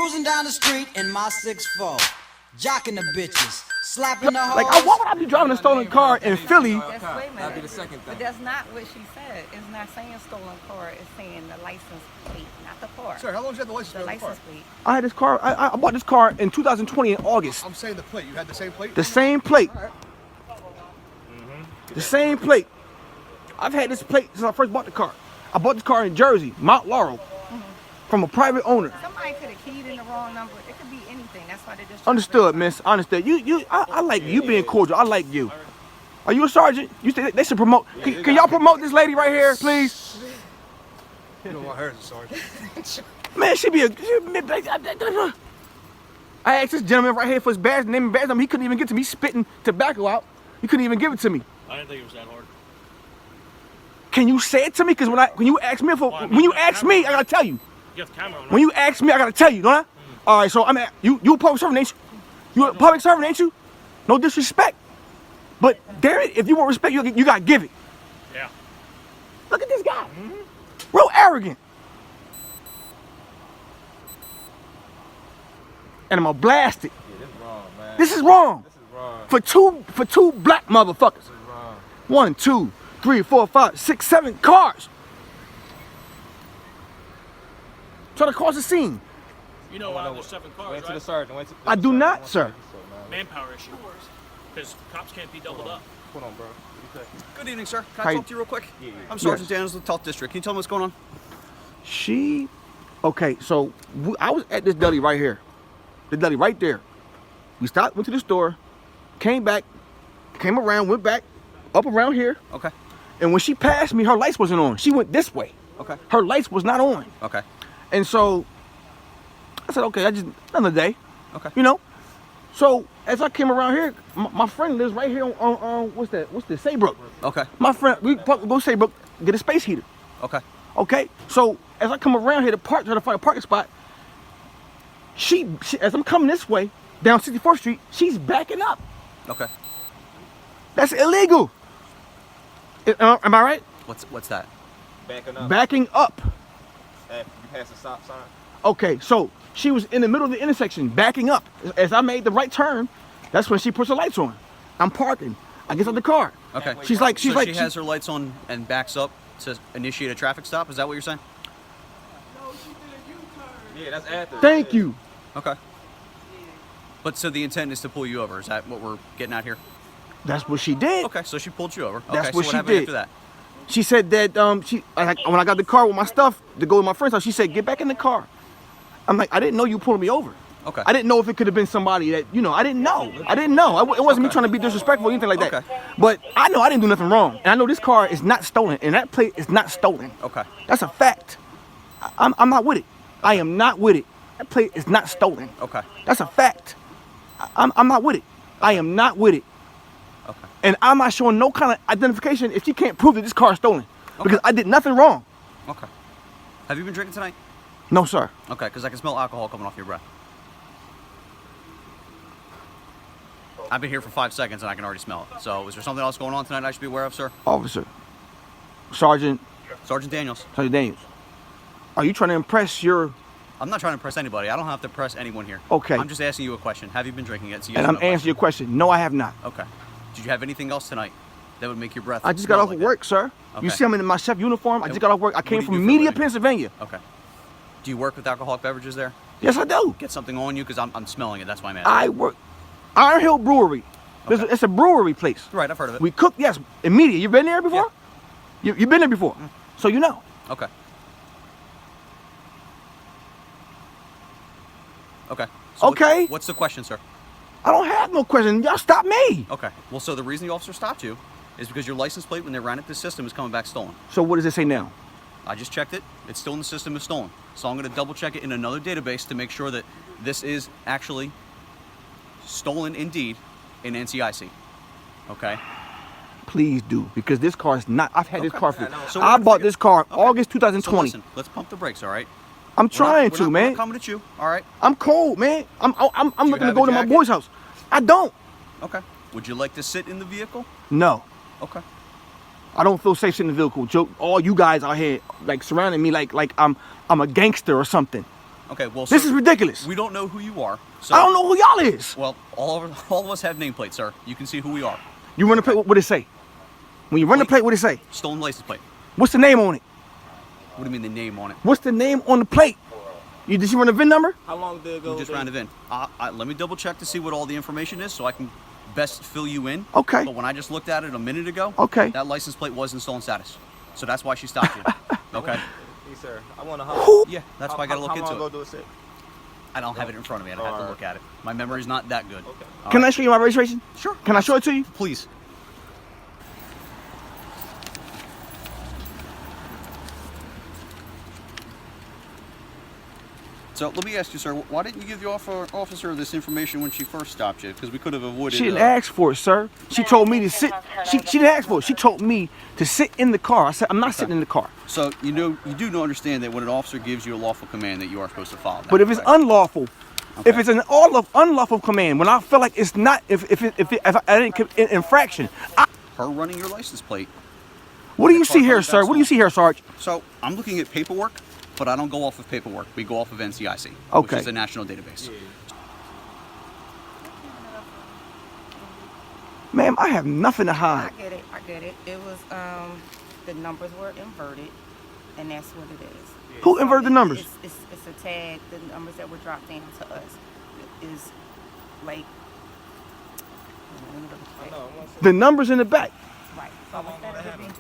Cruising down the street in my 6'4", jocking the bitches, slapping the hoes. Like, why would I be driving a stolen car in Philly? That's, wait a minute. That'd be the second thing. But that's not what she said. It's not saying stolen car. It's saying the license plate, not the car. Sir, how long did you have the license plate? The license plate. I had this car. I bought this car in 2020 in August. I'm saying the plate. You had the same plate? The same plate. All right. The same plate. I've had this plate since I first bought the car. I bought this car in Jersey, Mount Laurel, from a private owner. Somebody could have keyed in the wrong number. It could be anything. That's why they just. Understood, miss. I understood. I like you being cordial. I like you. Are you a sergeant? You say they should promote. Can y'all promote this lady right here, please? You don't want her as a sergeant. Man, I asked this gentleman right here for his badge, name and badge number. He couldn't even get to me. He's spitting tobacco out. He couldn't even give it to me. I didn't think it was that hard. Can you say it to me? Because when you ask me when you ask me, I gotta tell you. You have the camera on. When you ask me, I gotta tell you, don't I? All right, so I'm at you. You a public servant, ain't you? You a public servant, ain't you? No disrespect, but damn it, if you want respect, you gotta give it. Yeah. Look at this guy, real arrogant. And I'm gonna blast it. Yeah, this is wrong, man. This is wrong. This is wrong. For two black motherfuckers. This is wrong. 1, 2, 3, 4, 5, 6, 7 cars. Try to cause a scene. You know there's 7 cars, Wait to the right? sergeant. Wait to I do not, sir. Manpower issue. Because cops can't be doubled up. Hold on, bro. What do you say? Good evening, sir. Can Hi. I talk to you real quick? Yeah. I'm Sergeant Yes. Daniels of the 12th District. Can you tell me what's going on? Okay, so I was at this deli right here. The deli right there. We stopped, went to the store, came back, came around, went back, up around here. Okay. And when she passed me, her lights wasn't on. She went this way. Okay. Her lights was not on. Okay. And so I said, okay, another day. Okay. You know? So as I came around here, my friend lives right here on what's the Saybrook. Okay. My friend, we go Saybrook, get a space heater. Okay. Okay? So as I come around here to try to find a parking spot, she as I'm coming this way, down 64th Street, she's backing up. Okay. That's illegal. Am I right? What's that? Backing up. Backing up. After you pass the stop sign. Okay, so she was in the middle of the intersection, backing up. As I made the right turn, that's when she puts her lights on. I'm parking. I get out the car. Okay. She's like, she has her lights on and backs up to initiate a traffic stop. Is that what you're saying? Yeah, that's after. Thank you. Okay. But so the intent is to pull you over. Is that what we're getting at here? That's what she did. Okay. So she pulled you over. That's okay, what so she what happened did. after that? She said that when I got the car with my stuff to go to my friend's house, she said, get back in the car. I'm like, I didn't know you pulled me over. Okay. I didn't know if it could have been somebody that, I didn't know. It wasn't me trying to be disrespectful or anything like that. Okay. But I know I didn't do nothing wrong. And I know this car is not stolen. And that plate is not stolen. Okay. That's a fact. I'm not with it. I am not with it. That plate is not stolen. Okay. That's a fact. I'm not with it. I am not with it. Okay. And I'm not showing no kind of identification if she can't prove that this car is stolen. Because I did nothing wrong. Okay. Have you been drinking tonight? No, sir. Okay, because I can smell alcohol coming off your breath. I've been here for 5 seconds and I can already smell it. So, is there something else going on tonight I should be aware of, sir? Officer. Sergeant Daniels. Sergeant Daniels. Are you trying to impress your... I'm not trying to impress anybody. I don't have to impress anyone here. Okay. I'm just asking you a question. Have you been drinking it? And I'm answering your question. No, I have not. Okay. Did you have anything else tonight that would make your breath I just got smell off like of work, sir. Okay. You see I'm in my chef uniform. I just got off work. I what came do you do from for a Media, living? Pennsylvania. Okay. Do you work with alcoholic beverages there? Yes, I do. Get something on you because I'm smelling it. That's why I'm asking. I work... Iron Hill Brewery. Okay. It's a brewery place. Right, I've heard of it. We cook, yes, in Media. You been there before? You've been there before. So you know. Okay. Okay. So Okay. What's the question, sir? I don't have no question. Y'all stop me. Okay. Well, so the reason the officer stopped you is because your license plate, when they ran it, the system is coming back stolen. So what does it say now? I just checked it. It's still in the system as stolen. So I'm going to double check it in another database to make sure that this is actually stolen indeed in NCIC. Okay? Please do, because this car is not. I've had this car for. So I we're bought gonna this car Okay. August So 2020. listen, let's pump the brakes, all right? I'm trying We're to, not man. coming at you, all right? I'm cold, man. I'm looking to have go a to my jacket? boy's house. I don't. Okay. Would you like to sit in the vehicle? No, Okay. I don't feel safe sitting in the vehicle. Joe, all you guys out here like surrounding me like I'm a gangster or something. Okay, well, This sir, is ridiculous. we don't know who you are. So, I don't know who y'all is. Well, all of us have nameplates, sir. You can see who we are. You run the plate, what did it say? When you run the plate, what did it say? Stolen license plate. What's the name on it? What do you mean the name on it? What's the name on the plate? Did you run the VIN number? How long did it go? You just ran it in. Let me double check to see what all the information is so I can best fill you in. Okay. But when I just looked at it a minute ago, Okay. that license plate was in stolen status. So that's why she stopped you. Okay? Hey, sir, I want to. Who? Yeah, that's why I got to look How long into ago it. do it sit? I don't have it in front of me. I'd have to look at it. My memory's not that good. Okay. All Can right. I show you my registration? Sure. Can I show it to you? Please. So let me ask you, sir, why didn't you give the officer this information when she first stopped you? Because we could have avoided. She didn't ask for it, sir. She told me to sit. She didn't ask for it. She told me to sit in the car. I said, I'm not sitting in the car. So you do understand that when an officer gives you a lawful command that you are supposed to follow that. But if it's correct? unlawful, if it's an unlawful command, when I feel like it's not, if I didn't commit an infraction, her running your license plate. what do you The car see here, coming sir? back What do you see here, Sarge? So I'm looking at paperwork, but I don't go off of paperwork. We go off of NCIC, which Okay. is a national database. Ma'am, I have nothing to I hide. get it. I get it. It was the numbers were inverted, and that's what it is. Who inverted the numbers? It's a tag. The numbers that were dropped down to us is like. Let me look at the tag. The numbers in the back. Right. So instead of it being,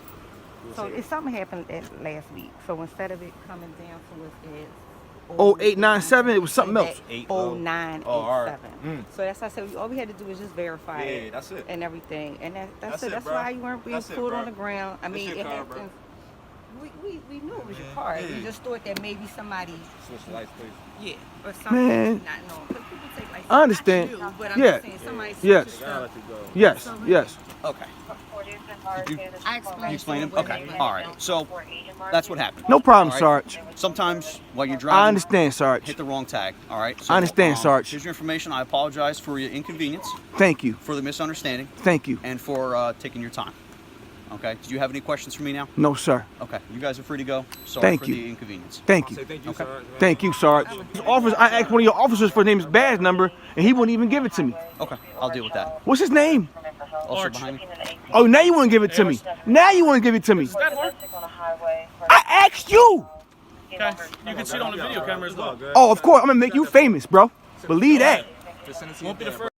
so if something happened last week, so instead of it coming down to us is 0897, it was something else. 0987. all right. So that's why I said all we had to do was just verify Yeah, it that's it. and everything, and that's That's it. it, That's bro. why you weren't being That's it, pulled bro. on the ground. I That's mean, your it car, bro. happens. We knew it was your car. We just thought that maybe somebody, Switch the lights, please. yeah, or something Man. not known. Because people take like I understand. Not you, but I'm Yeah. just saying somebody Yes. switches Gotta stuff. let you go. Yes, yes. Okay. I explained. You explain to it? her Okay. what All right. So that's what happened. No problem, All right. Sarge. Sometimes while you're driving, I understand, Sarge. hit the wrong tag. All right. So, I understand, Sarge. Here's your information. I apologize for your inconvenience, Thank you. for the misunderstanding, Thank you. and for taking your time. Okay. Did you have any questions for me now? No, sir. Okay. You guys are free to go. Sorry Thank for you. the inconvenience. Thank Say you. thank you, Okay. sir. Thank you, Sarge. I asked one of your officers for his name's badge number, and he wouldn't even give it to me. Okay. I'll deal with that. What's his name? Also behind me. Oh, now you want to give it to me. Now you want to give it to me. That hard? I asked you. Okay. You can see it on the video camera as well. Oh, of course. I'm going to make you famous, bro. Believe that. Won't be the first.